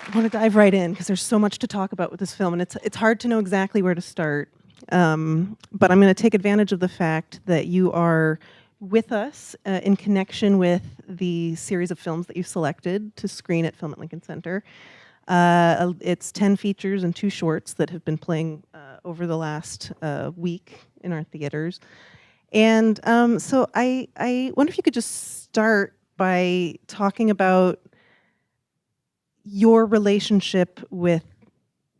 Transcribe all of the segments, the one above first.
I want to dive right in because there's so much to talk about with this film, and it's hard to know exactly where to start. But I'm going to take advantage of the fact that you are with us in connection with the series of films that you selected to screen at Film at Lincoln Center. It's 10 features and 2 shorts that have been playing over the last week in our theaters. And so I wonder if you could just start by talking about your relationship with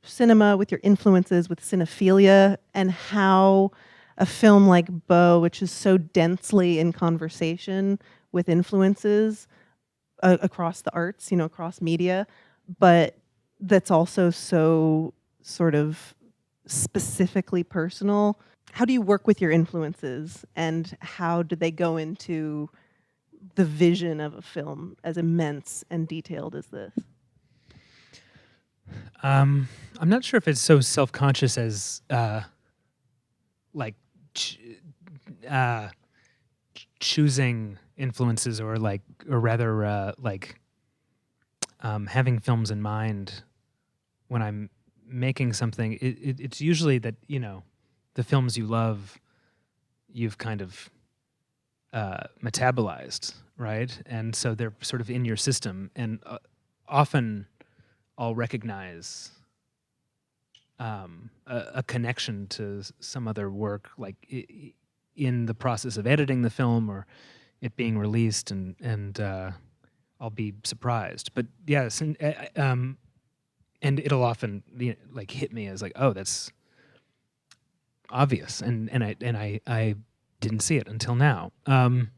cinema, with your influences, with cinephilia, and how a film like Beau, which is so densely in conversation with influences across the arts, across media, but that's also so sort of specifically personal. How do you work with your influences, and how do they go into the vision of a film as immense and detailed as this? I'm not sure if it's so self-conscious as like ch- uh, choosing influences, or rather having films in mind when I'm making something. It's usually that the films you love, you've kind of metabolized, right? And so they're sort of in your system, and often I'll recognize a connection to some other work, like in the process of editing the film or it being released, and I'll be surprised. But yes, and it'll often hit me as like, oh, that's obvious, and I didn't see it until now. And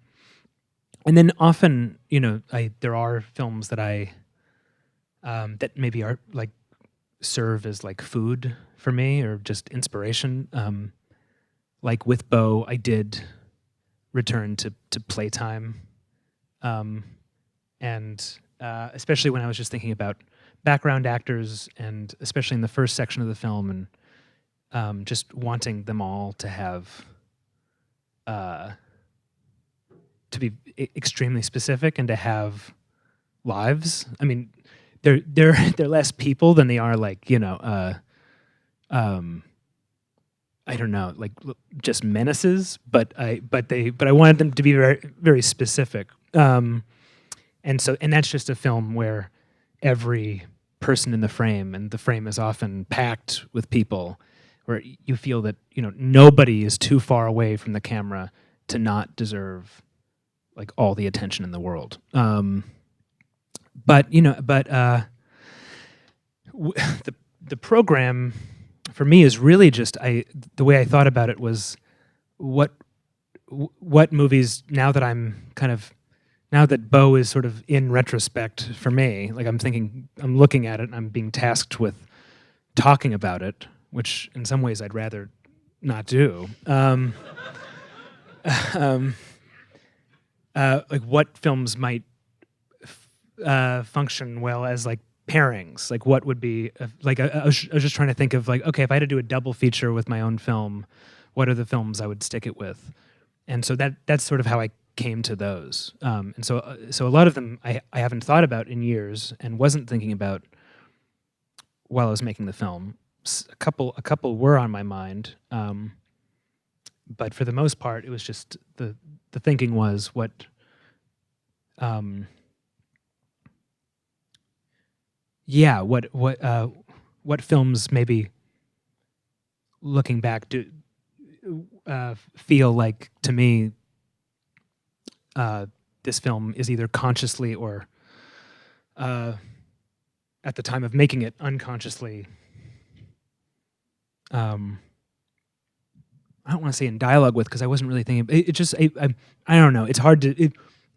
then often, there are films that I that maybe are like serve as like food for me or just inspiration. Like with Beau, I did return to Playtime, and especially when I was just thinking about background actors, and especially in the first section of the film, and just wanting them all to have to be extremely specific and to have lives. I mean, they're less people than they are I don't know, just menaces. But I wanted them to be very very specific. And that's just a film where every person in the frame, and the frame is often packed with people, where you feel that nobody is too far away from the camera to not deserve like all the attention in the world. But the program for me is really just the way I thought about it was what movies, now that Beau is sort of in retrospect for me, like I'm looking at it and I'm being tasked with talking about it, which in some ways I'd rather not do. Like what films might function well as like pairings, like what would be I was just trying to think of like, okay, if I had to do a double feature with my own film, what are the films I would stick it with? And so that's sort of how I came to those. And so a lot of them I haven't thought about in years and wasn't thinking about while I was making the film. A couple were on my mind, but for the most part, it was just the thinking was what. Yeah, what films maybe looking back do feel like to me this film is either consciously or at the time of making it unconsciously. I don't want to say in dialogue with, because I wasn't really thinking. It just I don't know. It's hard to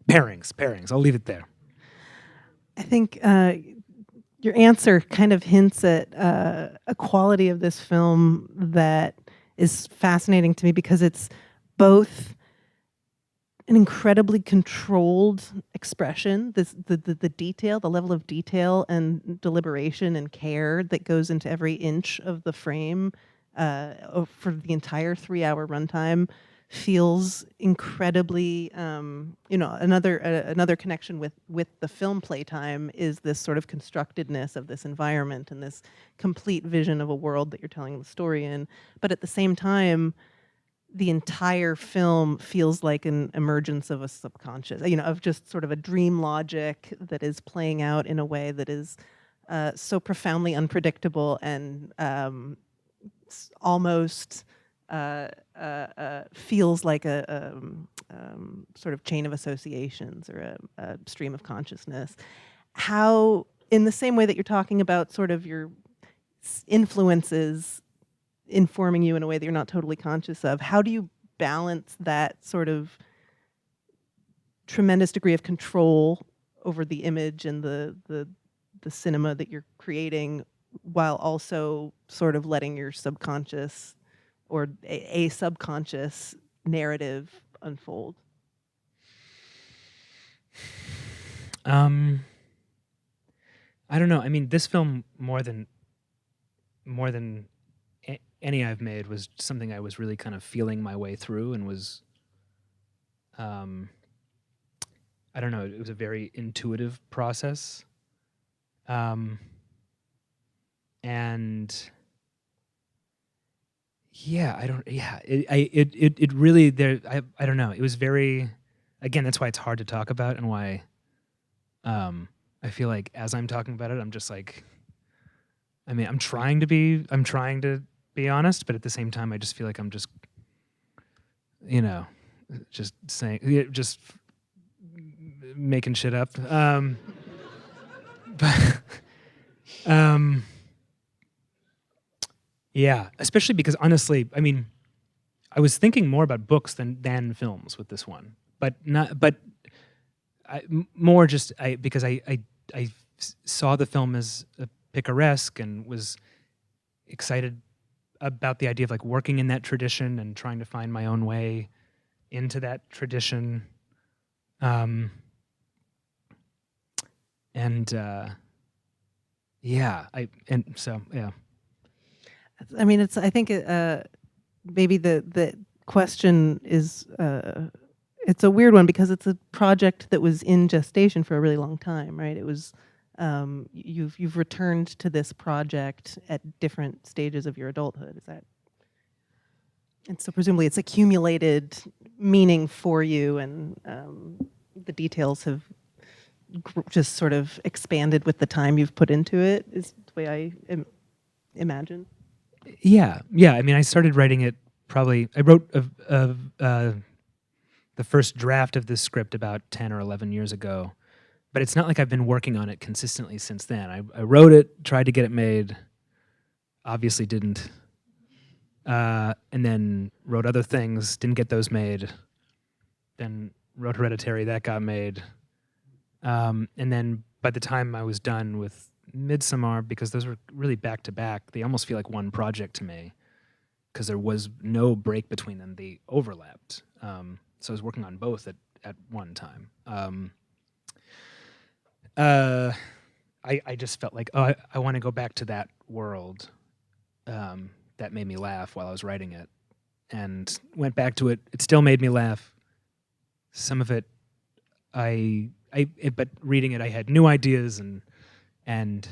pairings. I'll leave it there. I think your answer kind of hints at a quality of this film that is fascinating to me, because it's both an incredibly controlled expression, the detail, the level of detail and deliberation and care that goes into every inch of the frame for the entire 3-hour runtime feels incredibly, another connection with the film Playtime is this sort of constructedness of this environment and this complete vision of a world that you're telling the story in. But at the same time, the entire film feels like an emergence of a subconscious, of just sort of a dream logic that is playing out in a way that is so profoundly unpredictable and almost feels like a sort of chain of associations or a stream of consciousness. How, in the same way that you're talking about sort of your influences informing you in a way that you're not totally conscious of, how do you balance that sort of tremendous degree of control over the image and the cinema that you're creating, while also sort of letting your subconscious or a subconscious narrative unfold? I don't know. I mean, this film more than any I've made was something I was really kind of feeling my way through, and was I don't know, it was a very intuitive process. And yeah, I don't yeah, it really there I don't know. It was very, again, that's why it's hard to talk about, and why I feel like as I'm talking about it, I'm just like, I mean, I'm trying to be honest, but at the same time I just feel like I'm just, you know, just saying, just making shit up. But yeah, especially because honestly, I mean, I was thinking more about books than films with this one, but not, but more just because I saw the film as a picaresque and was excited about the idea of like working in that tradition and trying to find my own way into that tradition. And yeah, yeah. I mean, I think maybe the question is, it's a weird one because it's a project that was in gestation for a really long time, right? It was, you've returned to this project at different stages of your adulthood. Is that? And so presumably it's accumulated meaning for you, and the details have just sort of expanded with the time you've put into it, is the way I imagine. Yeah. I mean, I started writing it probably. I wrote the first draft of this script about 10 or 11 years ago, but it's not like I've been working on it consistently since then. I wrote it, tried to get it made, obviously didn't, and then wrote other things, didn't get those made. Then wrote Hereditary, that got made. And then by the time I was done with Midsommar, because those were really back to back, they almost feel like one project to me because there was no break between them. They overlapped. So I was working on both at one time. I just felt like, oh, I want to go back to that world that made me laugh while I was writing it, and went back to it. It still made me laugh. Some of it, but reading it, I had new ideas and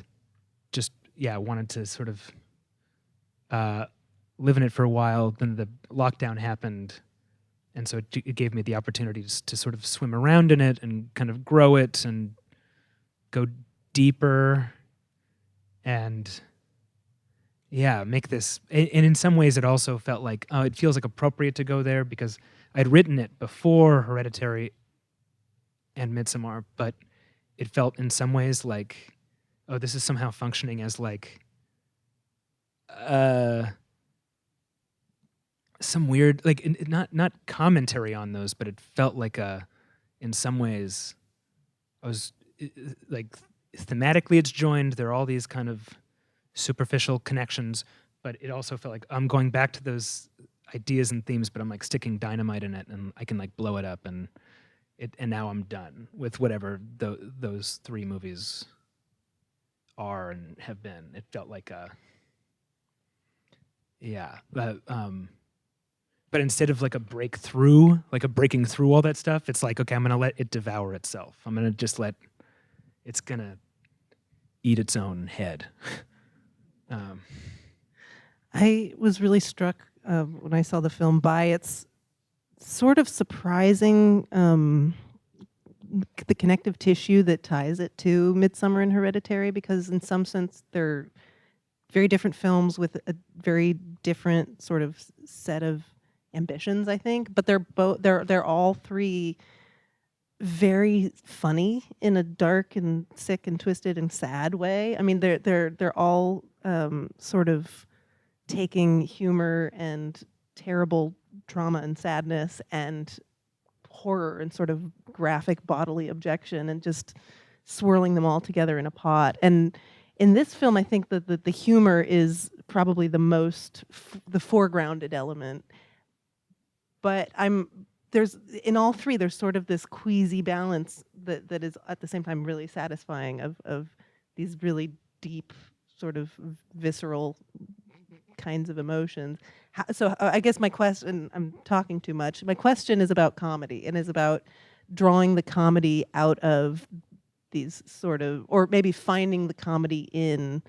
just wanted to sort of live in it for a while. Then the lockdown happened, and so it gave me the opportunity to sort of swim around in it and kind of grow it and go deeper and make this. And in some ways it also felt like, oh, it feels like appropriate to go there because I'd written it before Hereditary and Midsommar, but it felt in some ways like, oh, this is somehow functioning as like some weird, like, not commentary on those, but it felt like in some ways I was like, thematically it's joined. There are all these kind of superficial connections, but it also felt like I'm going back to those ideas and themes, but I'm like sticking dynamite in it, and I can like blow it up, and now I'm done with whatever those three movies are and have been. It felt like but instead of like a breakthrough, like a breaking through all that stuff, it's like, okay, I'm gonna let it devour itself. I'm gonna just let it's gonna eat its own head. um, I was really struck when I saw the film by its sort of surprising the connective tissue that ties it to Midsummer and Hereditary, because in some sense they're very different films with a very different sort of set of ambitions, I think. But they're all three very funny in a dark and sick and twisted and sad way. I mean, they're all sort of taking humor and terrible trauma and sadness and horror and sort of graphic bodily objection and just swirling them all together in a pot. And in this film, I think that the humor is probably the most the foregrounded element. But there's in all three there's sort of this queasy balance that is at the same time really satisfying of these really deep sort of visceral kinds of emotions. So I guess my question, I'm talking too much. My question is about comedy and is about drawing the comedy out of these sort of, or maybe finding the comedy in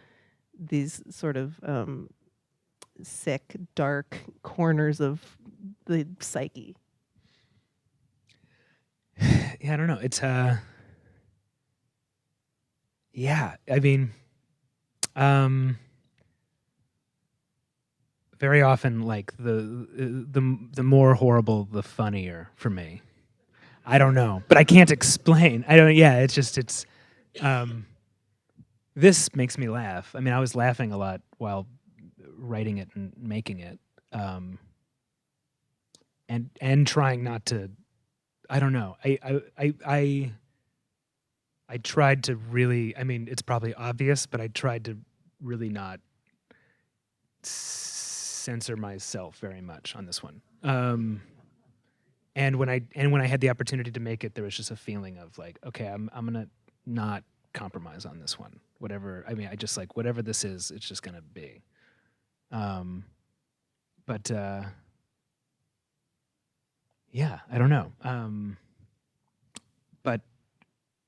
these sort of sick, dark corners of the psyche. yeah, I don't know. It's yeah. I mean, um, very often, like the more horrible, the funnier for me. I don't know, but I can't explain. I don't. Yeah, it's just it's. Um, this makes me laugh. I mean, I was laughing a lot while writing it and making it, and trying not to. I don't know. I tried to really. I mean, it's probably obvious, but I tried to really not censor myself very much on this one. And when I had the opportunity to make it, there was just a feeling of like, okay, I'm gonna not compromise on this one. Whatever. I mean, I just like whatever this is, it's just gonna be. But yeah, I don't know. But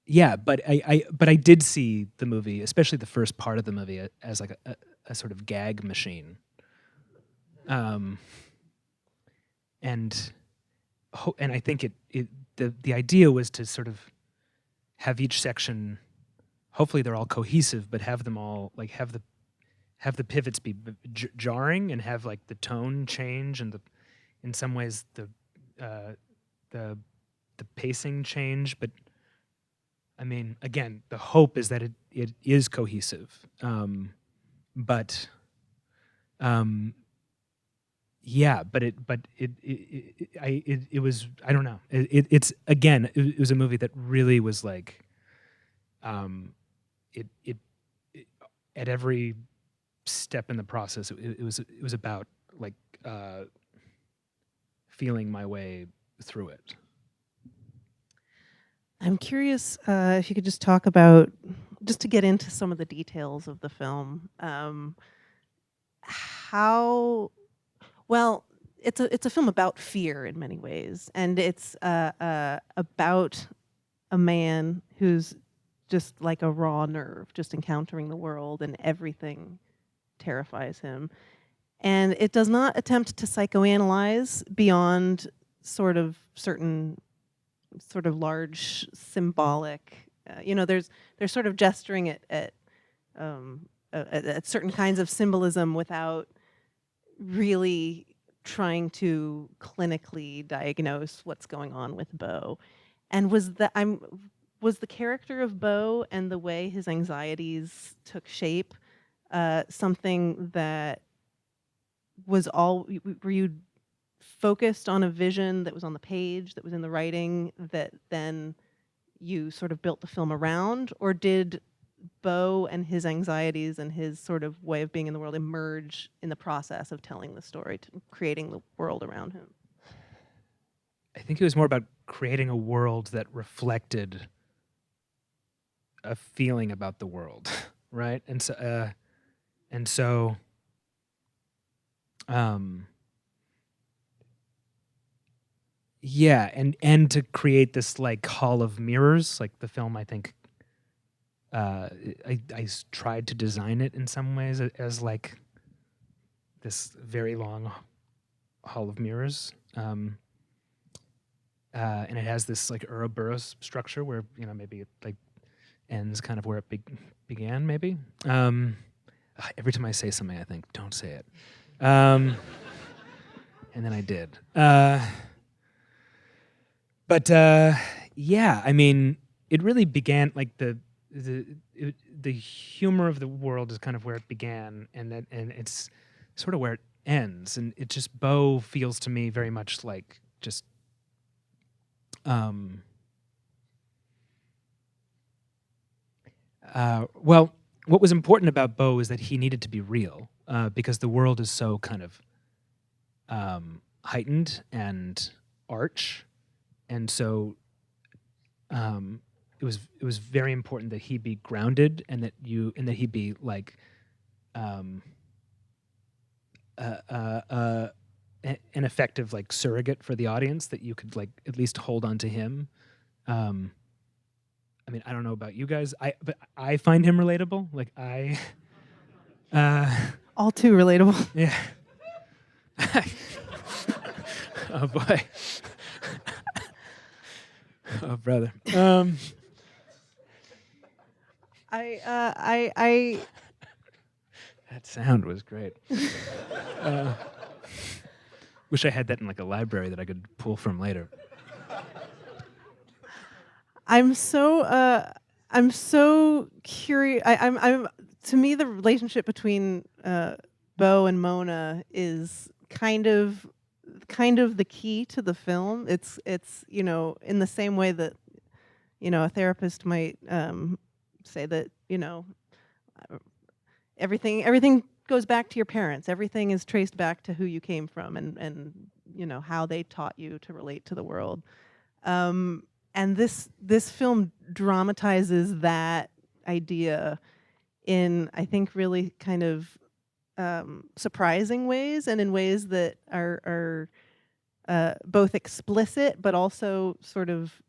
yeah, but I did see the movie, especially the first part of the movie, as like a sort of gag machine. Um, and and I think the idea was to sort of have each section, hopefully they're all cohesive, but have them all like have the pivots be jarring and have like the tone change and the in some ways uh, the pacing change. But I mean, again, the hope is that it is cohesive. But yeah, but it was, I don't know. It's again, it was a movie that really was like, it at every step in the process, it was about like feeling my way through it. I'm curious if you could just talk about, just to get into some of the details of the film, how well it's a film about fear in many ways, and it's about a man who's just like a raw nerve, just encountering the world, and everything terrifies him. And it does not attempt to psychoanalyze beyond sort of certain sort of large symbolic. There's sort of gesturing at certain kinds of symbolism without really trying to clinically diagnose what's going on with Beau. And was the character of Beau and the way his anxieties took shape something that was all were you focused on a vision that was on the page, that was in the writing, that then you sort of built the film around? Or did Beau and his anxieties and his sort of way of being in the world emerge in the process of telling the story, creating the world around him? I think it was more about creating a world that reflected a feeling about the world, right? And so, um, Yeah, and to create this like hall of mirrors, like the film, I think tried to design it in some ways as like this very long hall of mirrors, and it has this like Ouroboros structure where maybe it like ends kind of where it began, maybe. Every time I say something, I think, don't say it, and then I did. But yeah, I mean, it really began like the humor of the world is kind of where it began, and it's sort of where it ends, and it just Beau feels to me very much like just um well, what was important about Beau is that he needed to be real, because the world is so kind of heightened and arch, and so it was very important that he be grounded, and that he be like um, an effective like surrogate for the audience, that you could like at least hold on to him. Um, I mean, I don't know about you guys, but I find him relatable. Like uh, All too relatable. yeah. Oh boy. Oh brother. I That sound was great. Wish I had that in like a library that I could pull from later. I'm so curious. I'm to me the relationship between Beau and Mona is kind of the key to the film. It's in the same way that a therapist might say that uh, everything goes back to your parents. Everything is traced back to who you came from, and how they taught you to relate to the world. Um, and this film dramatizes that idea in, I think, really kind of surprising ways, and in ways that are both explicit but also sort of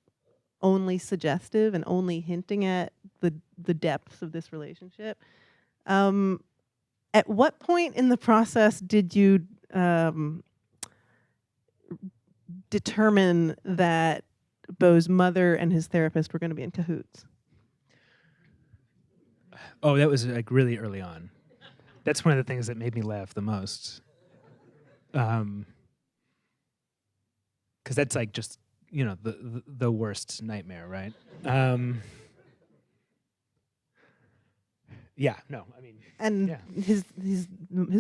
only suggestive and only hinting at the depths of this relationship. Um, at what point in the process did you um, determine that Beau's mother and his therapist were going to be in cahoots? Oh, that was like really early on. That's one of the things that made me laugh the most. Because that's like just the worst nightmare, right? Um, yeah, no, I mean, And yeah, his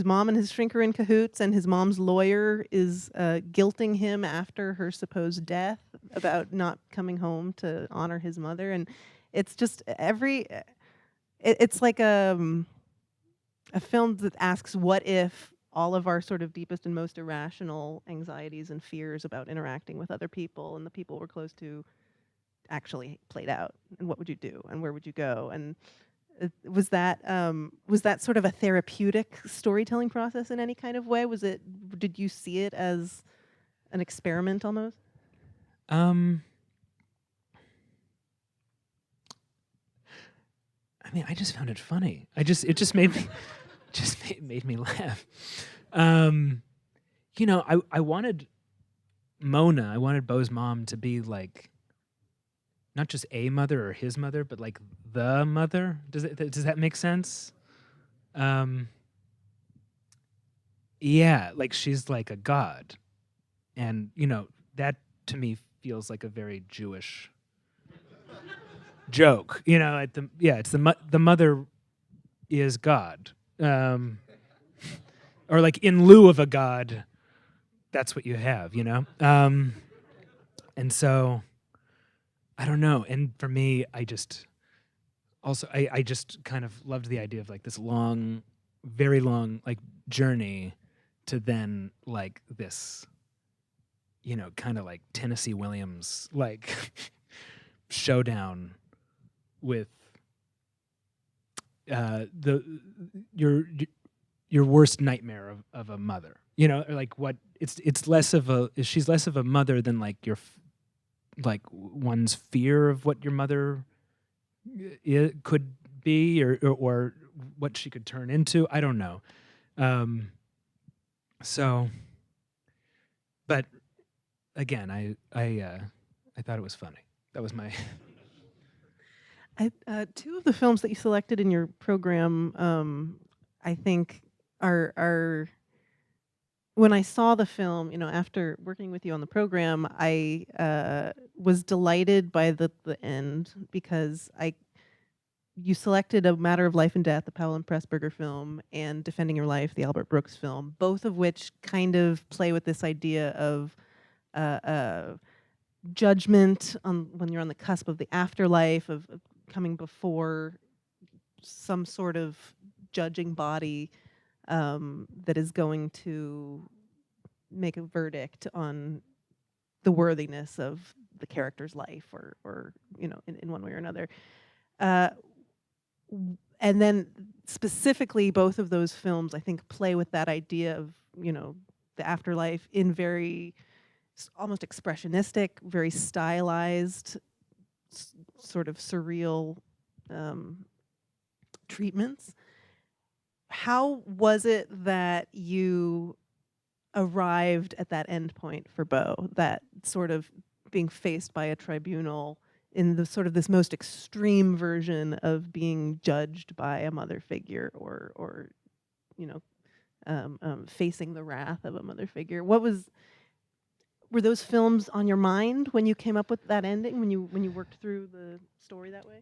mom and his shrink are in cahoots, and his mom's lawyer is guilting him after her supposed death about not coming home to honor his mother. And it's just it's like a film that asks, what if all of our sort of deepest and most irrational anxieties and fears about interacting with other people and the people we're close to actually played out, and what would you do, and where would you go? And was that sort of a therapeutic storytelling process in any kind of way? Did you see it as an experiment almost? um, I mean, I just found it funny. It just made me made me laugh. Um, I wanted I wanted Beau's mom to be like not just a mother or his mother, but like the mother. Does that make sense? Um, yeah, like she's like a god, and that to me feels like a very Jewish joke. It's the mother is God, or like in lieu of a god, that's what you have. And so I don't know. And for me, I just kind of loved the idea of like this long, very long like journey to then like this, kind of like Tennessee Williams like showdown with the your worst nightmare of a mother. or like what it's less of a she's less of a mother than like like one's fear of what your mother could be, or what she could turn into. I don't know. Um, so, but again, I thought it was funny. That was my Two of the films that you selected in your program, I think, are when I saw the film, after working with you on the program, I was delighted by the end because you selected A Matter of Life and Death, the Powell and Pressburger film, and Defending Your Life, the Albert Brooks film, both of which kind of play with this idea of judgment on when you're on the cusp of the afterlife, of coming before some sort of judging body that is going to make a verdict on the worthiness of the character's life, or in one way or another. Uh, and then specifically, both of those films, I think, play with that idea of the afterlife in very almost expressionistic, very stylized, sort of surreal um, treatments. How was it that you arrived at that end point for Beau, that sort of being faced by a tribunal in the sort of this most extreme version of being judged by a mother figure, or you know facing the wrath of a mother figure? Were those films on your mind when you came up with that ending, when you worked through the story that way?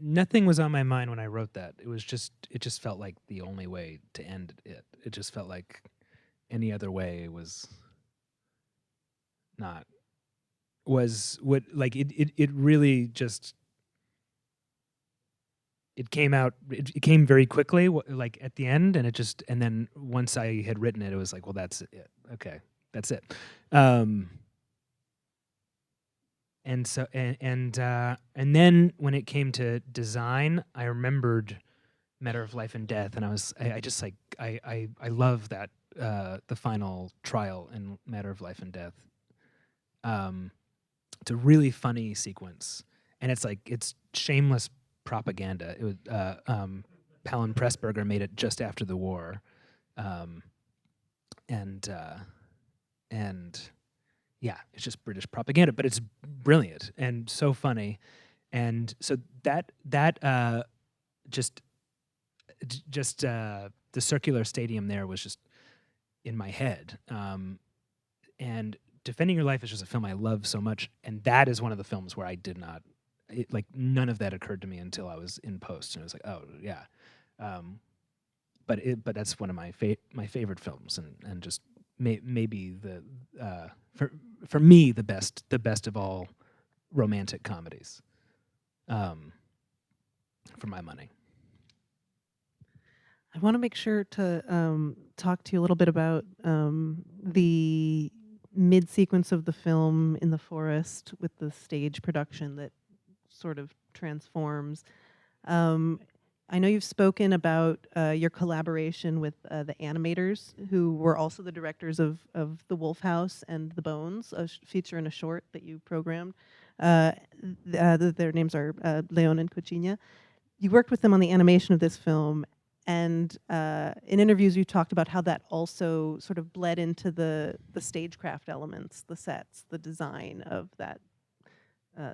nothing was on my mind when I wrote that. It just felt like the only way to end it. It just felt like any other way was not was what like it really just it came out it came very quickly, like at the end, and then once I had written it, it was like, well, that's it. Okay, that's it. Um, and so and then when it came to design, I remembered Matter of Life and Death, and I just like I love that the final trial in Matter of Life and Death. It's a really funny sequence, and it's shameless propaganda. It was Palin Pressburger made it just after the war, um, and and yeah, it's just British propaganda, but it's brilliant and so funny, and so that just the circular stadium there was just in my head, and Defending Your Life is just a film I love so much, and that is one of the films where I did not, like none of that occurred to me until I was in post, and it was like, oh yeah, but that's one of my favorite films, and just maybe the for me the best of all romantic comedies, for my money. I want to make sure to talk to you a little bit about the mid sequence of the film in the forest with the stage production that sort of transforms. Um, I know you've spoken about your collaboration with the animators, who were also the directors of The Wolf House and The Bones, a feature and a short that you programmed. Their names are Leon and Cochina. You worked with them on the animation of this film, and in interviews you talked about how that also sort of bled into the stagecraft elements, the sets, the design of that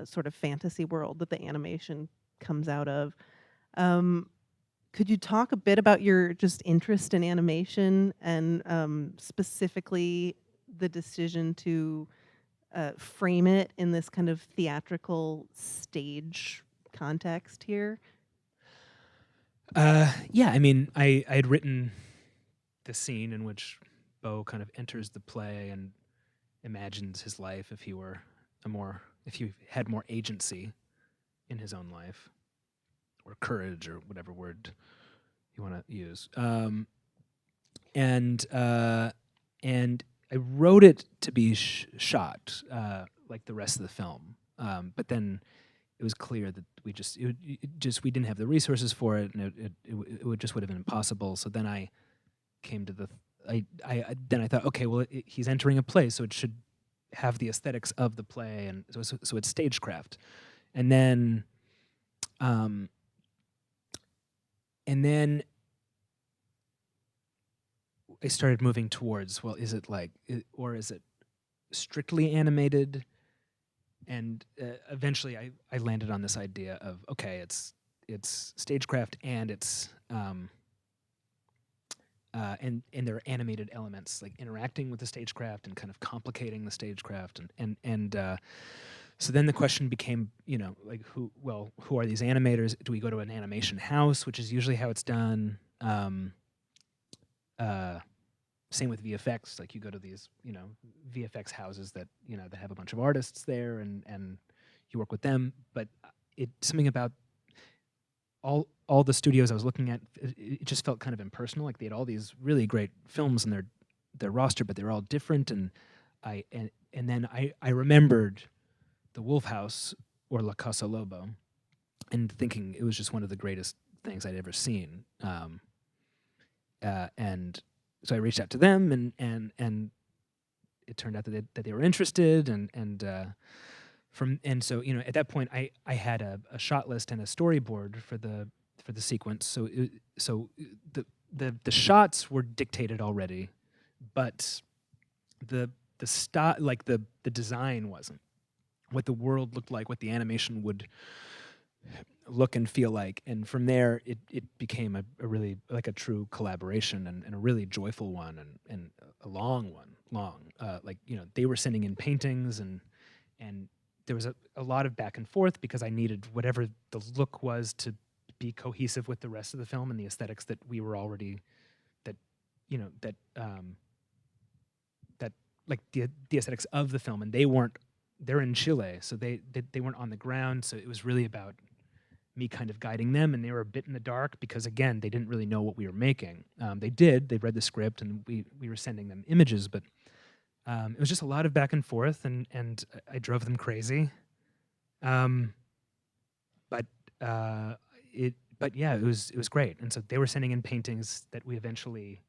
sort of fantasy world that the animation comes out of. Could you talk a bit about your just interest in animation, and specifically the decision to frame it in this kind of theatrical stage context here? Yeah, I mean, I had written the scene in which Beau kind of enters the play and imagines his life if he had more agency in his own life, or courage, or whatever word you want to use. And I wrote it to be shot like the rest of the film, but then it was clear that we didn't have the resources for it, and it would have been impossible. So then I came to then I thought, okay, well, he's entering a play, so it should have the aesthetics of the play, and so it's stagecraft. And then um, and then I started moving towards, well, is it like, or is it strictly animated? And eventually I landed on this idea of, okay, it's stagecraft, and it's and there are animated elements like interacting with the stagecraft and kind of complicating the stagecraft, and so then the question became, like, who are these animators? Do we go to an animation house, which is usually how it's done? Uh, Same with VFX. Like, you go to these, VFX houses that that have a bunch of artists there, and you work with them. But something about all the studios I was looking at, it just felt kind of impersonal. Like, they had all these really great films in their roster, but they were all different. And then I remembered the Wolf House, or La Casa Lobo, and thinking it was just one of the greatest things I'd ever seen. And so I reached out to them, and it turned out that they were interested, and so at that point I had a shot list and a storyboard for the sequence. So the shots were dictated already, but the like the design wasn't. What the world looked like, what the animation would look and feel like, and from there it became a really, like, a true collaboration, and a really joyful one, and a long one. Like, they were sending in paintings, and there was a lot of back and forth, because I needed whatever the look was to be cohesive with the rest of the film and the aesthetics that we were already, that you know that that like the aesthetics of the film. And they're in Chile, so they weren't on the ground, so it was really about me kind of guiding them, and they were a bit in the dark, because, again, they didn't really know what we were making. They read the script, and we were sending them images, but it was just a lot of back and forth, and I drove them crazy. Um, but but yeah, it was great. And so they were sending in paintings that we eventually,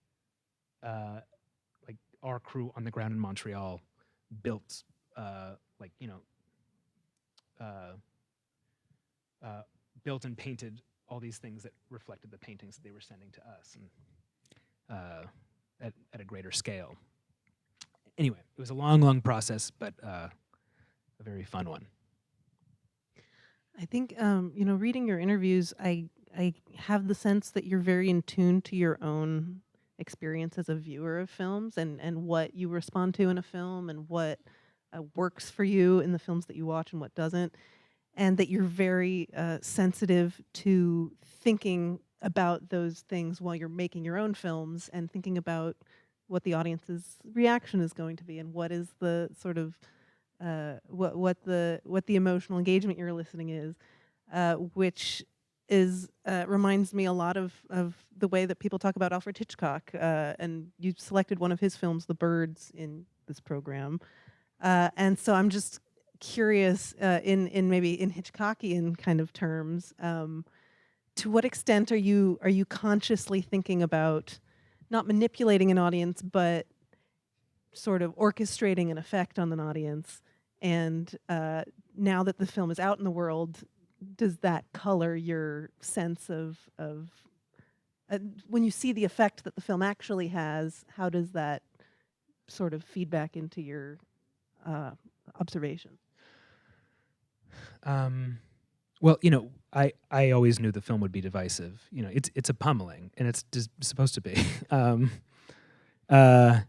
like, our crew on the ground in Montreal built, like, uh, built and painted all these things that reflected the paintings that they were sending to us, and at a greater scale. Anyway, it was a long process, but a very fun one. I think reading your interviews, I have the sense that you're very in tune to your own experience as a viewer of films, and what you respond to in a film, and what works for you in the films that you watch and what doesn't, and that you're very sensitive to thinking about those things while you're making your own films, and thinking about what the audience's reaction is going to be, and what is the sort of what the emotional engagement you're listening is, which is reminds me a lot of the way that people talk about Alfred Hitchcock. And you selected one of his films, The Birds, in this program, and so I'm just curious, in maybe in Hitchcockian kind of terms, to what extent are you consciously thinking about not manipulating an audience, but sort of orchestrating an effect on an audience? And now that the film is out in the world, does that color your sense of when you see the effect that the film actually has? How does that sort of feedback into your observation? Well, I always knew the film would be divisive. It's a pummeling, and it's just supposed to be. uh,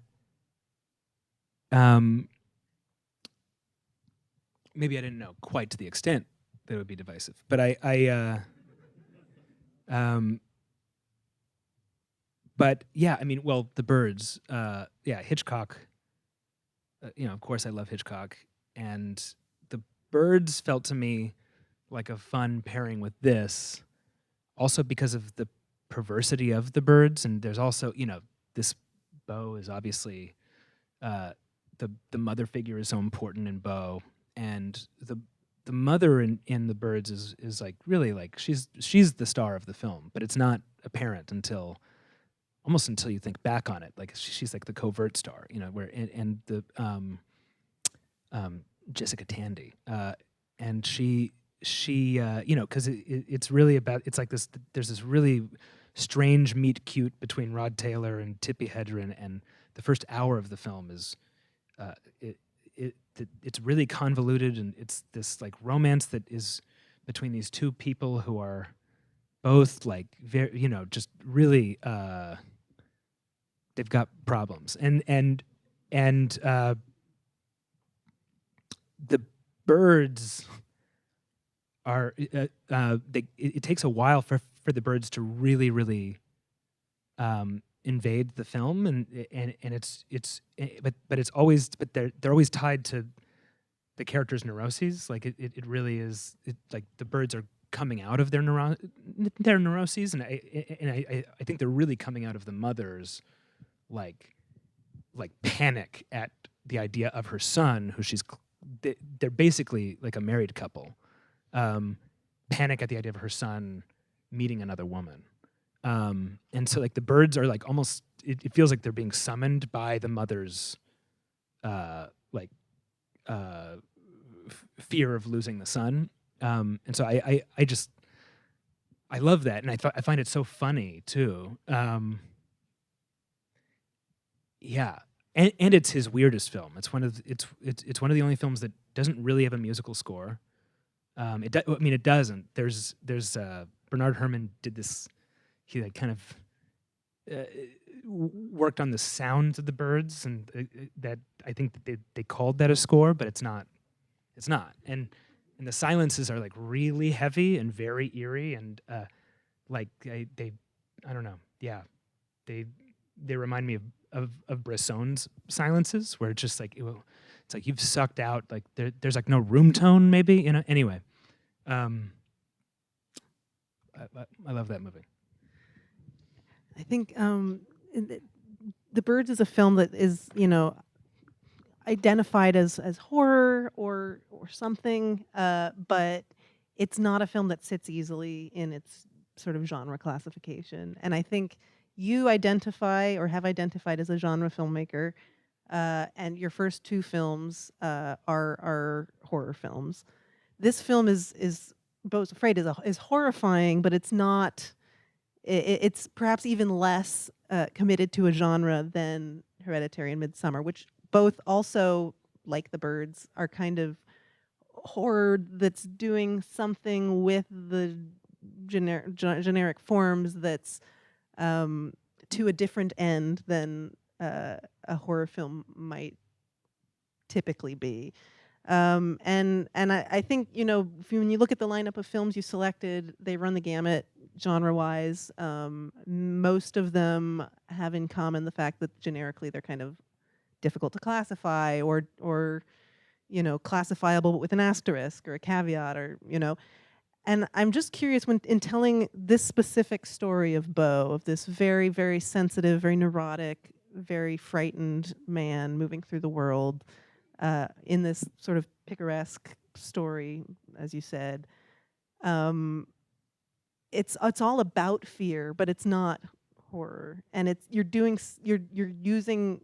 Maybe I didn't know quite to the extent that it would be divisive, but but yeah, I mean, well, The Birds, yeah, Hitchcock. Of course, I love Hitchcock, and The Birds felt to me like a fun pairing with this, also because of the perversity of the birds. And there's also, this Beau is obviously, the mother figure is so important in Beau, and the mother in the birds is like, really, like, she's the star of the film, but it's not apparent until almost until you think back on it, like she's like the covert star, where and the Jessica Tandy, and she because it's really about, it's like this, there's this really strange meet cute between Rod Taylor and Tippi Hedren, and the first hour of the film is it, it's really convoluted, and it's this like romance that is between these two people who are both like very, just really they've got problems, and the birds are it takes a while for the birds to really invade the film, and but it's always, but they're always tied to the character's neuroses. Like it really is, like the birds are coming out of their neuroses, and I think they're really coming out of the mother's like panic at the idea of her son, who they're basically like a married couple, panic at the idea of her son meeting another woman. And so like the birds are like almost, it feels like they're being summoned by the mother's fear of losing the son. And so I love that, and I find it so funny too. Yeah, and it's his weirdest film. It's one of the only films that doesn't really have a musical score. I mean, it doesn't. There's Bernard Herrmann did this. He like kind of worked on the sounds of the birds, and that I think that they called that a score, but it's not. It's not. And the silences are like really heavy and very eerie, and like they I don't know. Yeah, they remind me of Bresson's silences, where it's just like it's like you've sucked out, like there's like no room tone, maybe, anyway. I love that movie. I think The Birds is a film that is, identified as horror or something, but it's not a film that sits easily in its sort of genre classification. And I think you identify or have identified as a genre filmmaker, and your first two films are horror films. This film is Beau's Afraid is horrifying, but it's not. It's perhaps even less committed to a genre than Hereditary and Midsummer, which both also, like The Birds, are kind of horror that's doing something with the generic forms that's to a different end than a horror film might typically be. And I think, when you look at the lineup of films you selected, they run the gamut genre-wise. Most of them have in common the fact that generically they're kind of difficult to classify, or classifiable but with an asterisk or a caveat, or and I'm just curious, when in telling this specific story of Beau, of this very, very sensitive, very neurotic, very frightened man moving through the world, in this sort of picaresque story, as you said, it's all about fear, but it's not horror, and you're using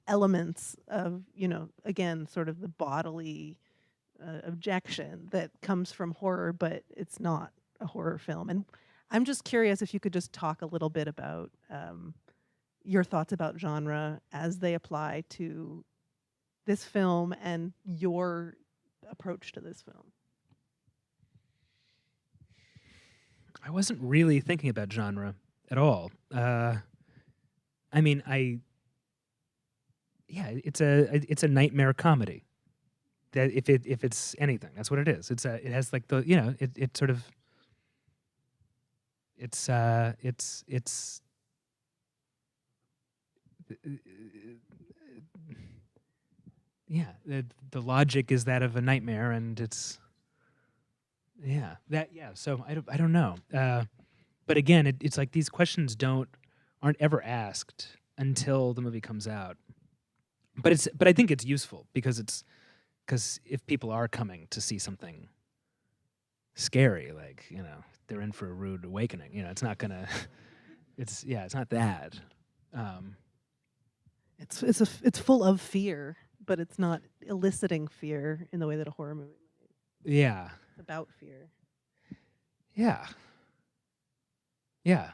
elements of, again, sort of the bodily objection that comes from horror, but it's not a horror film. And I'm just curious if you could just talk a little bit about your thoughts about genre as they apply to this film and your approach to this film. I wasn't really thinking about genre at all. I mean, it's a nightmare comedy. That if it's anything, that's what it is. It has like the, it sort of, it's yeah, the logic is that of a nightmare, and it's so I don't know, but again, it's like these questions aren't ever asked until the movie comes out, but I think it's useful because if people are coming to see something scary, like, they're in for a rude awakening. It's not gonna It's not that. It's full of fear, but it's not eliciting fear in the way that a horror movie might. Yeah. It's about fear. Yeah. Yeah.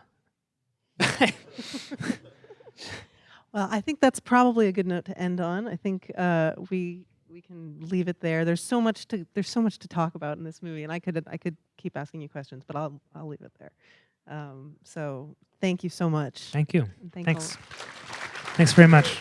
Well, I think that's probably a good note to end on. I think we can leave it there. There's so much to talk about in this movie, and I could keep asking you questions, but I'll leave it there. So thank you so much. Thank you. And Thanks. all- Thanks very much.